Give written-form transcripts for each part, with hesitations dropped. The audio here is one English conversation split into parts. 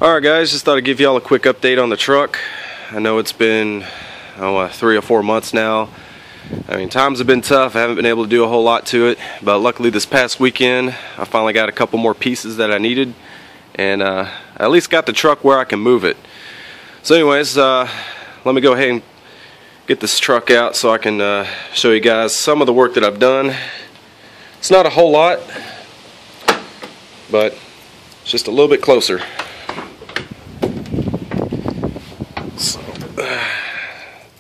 Alright guys, just thought I'd give y'all a quick update on the truck. I know it's been 3 or 4 months now. I mean, times have been tough. I haven't been able to do a whole lot to it, but luckily this past weekend I finally got a couple more pieces that I needed, and I at least got the truck where I can move it. So anyways, let me go ahead and get this truck out so I can show you guys some of the work that I've done. It's not a whole lot, but it's just a little bit closer. So,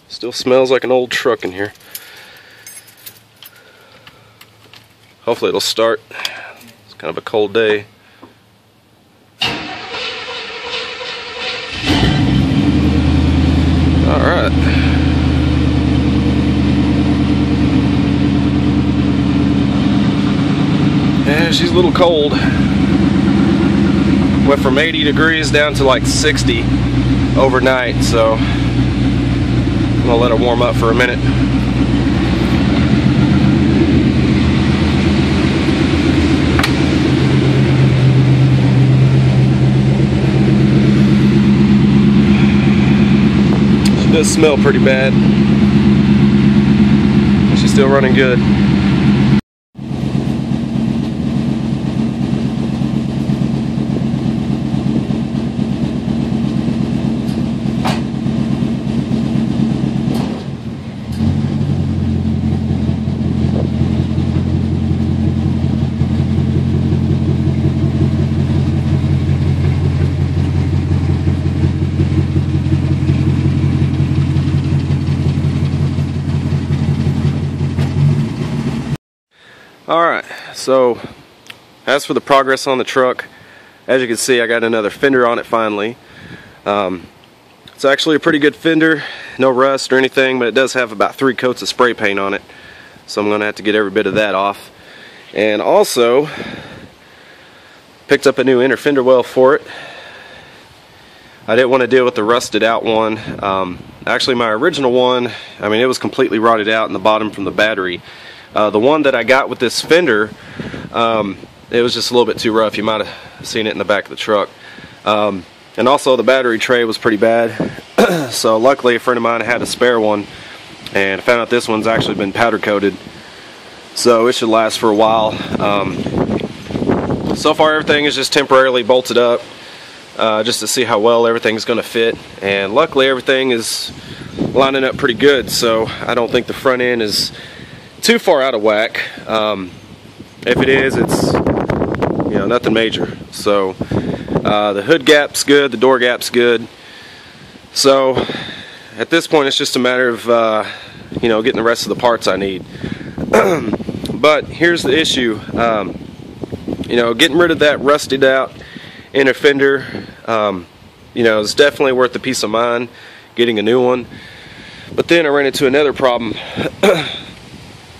still smells like an old truck in here. Hopefully it'll start. It's kind of a cold day. Alright. Yeah, she's a little cold. Went from 80 degrees down to like 60 overnight, so I'm gonna let her warm up for a minute. She does smell pretty bad. She's still running good. Alright, so as for the progress on the truck, as you can see, I got another fender on it finally. It's actually a pretty good fender, no rust or anything, but it does have about 3 coats of spray paint on it, so I'm going to have to get every bit of that off. And also picked up a new inner fender well for it. I didn't want to deal with the rusted out one. Actually, my original one, I mean, it was completely rotted out in the bottom from the battery. The one that I got with this fender, it was just a little bit too rough. You might have seen it in the back of the truck. And also the battery tray was pretty bad. So luckily a friend of mine had a spare one, and I found out this one's actually been powder coated. So it should last for a while. So far everything is just temporarily bolted up, just to see how well everything's going to fit. And luckily everything is lining up pretty good, so I don't think the front end is too far out of whack. If it is, it's nothing major. So the hood gap's good, the door gap's good. So at this point it's just a matter of getting the rest of the parts I need. But here's the issue. Getting rid of that rusted out inner fender is definitely worth the peace of mind getting a new one. But then I ran into another problem.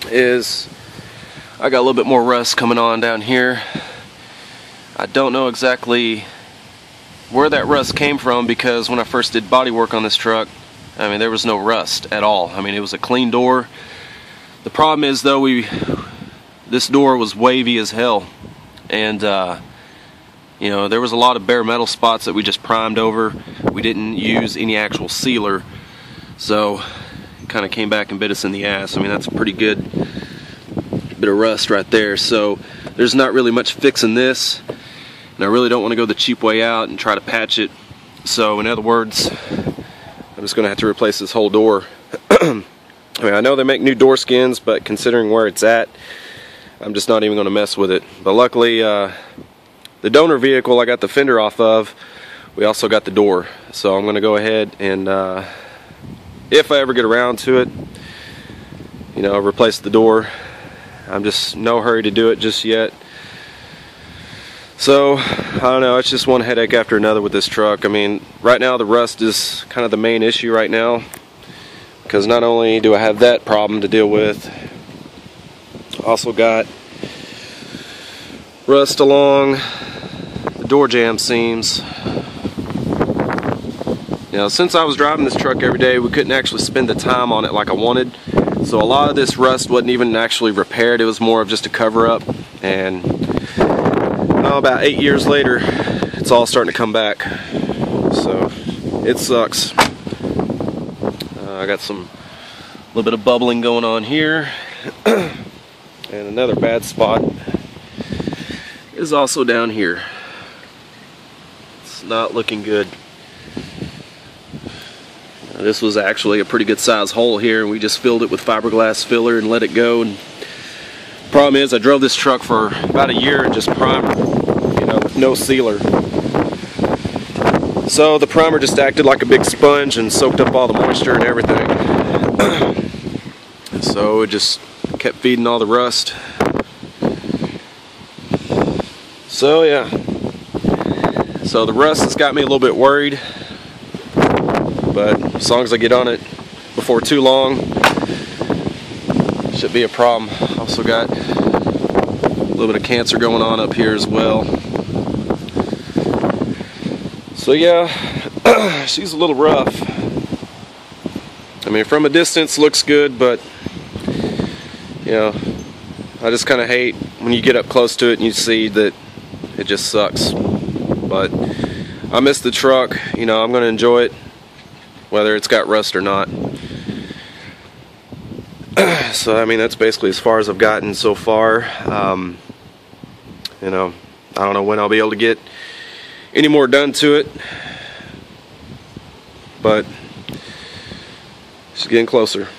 Is I got a little bit more rust coming on down here. I don't know exactly where that rust came from, because when I first did body work on this truck, I mean, there was no rust at all. I mean, it was a clean door. The problem is though, this door was wavy as hell, and there was a lot of bare metal spots that we just primed over. We didn't use any actual sealer, so kind of came back and bit us in the ass. I mean, that's a pretty good bit of rust right there. So there's not really much fixing this, and I really don't want to go the cheap way out and try to patch it. So in other words, I'm just gonna have to replace this whole door. I mean, I know they make new door skins, but considering where it's at, I'm just not even gonna mess with it. But luckily the donor vehicle I got the fender off of, we also got the door, so I'm gonna go ahead and if I ever get around to it, replace the door. I'm just no hurry to do it just yet. So I don't know, it's just one headache after another with this truck. I mean, right now the rust is kind of the main issue right now, because not only do I have that problem to deal with, also got rust along the door jamb seams. Since I was driving this truck every day, we couldn't actually spend the time on it like I wanted. So a lot of this rust wasn't even actually repaired. It was more of just a cover up. And about 8 years later, it's all starting to come back. So it sucks. I got some little bit of bubbling going on here. And another bad spot is also down here. It's not looking good. This was actually a pretty good size hole here, and we just filled it with fiberglass filler and let it go. And problem is, I drove this truck for about a year and just primed, with no sealer. So the primer just acted like a big sponge and soaked up all the moisture and everything. So it just kept feeding all the rust. So yeah. So the rust has got me a little bit worried. But as long as I get on it before too long, should be a problem. Also got a little bit of cancer going on up here as well. So yeah, she's a little rough. I mean, from a distance looks good, but I just kind of hate when you get up close to it and you see that it just sucks. But I miss the truck. I'm going to enjoy it, whether it's got rust or not. So I mean, that's basically as far as I've gotten so far. I don't know when I'll be able to get any more done to it, but she's getting closer.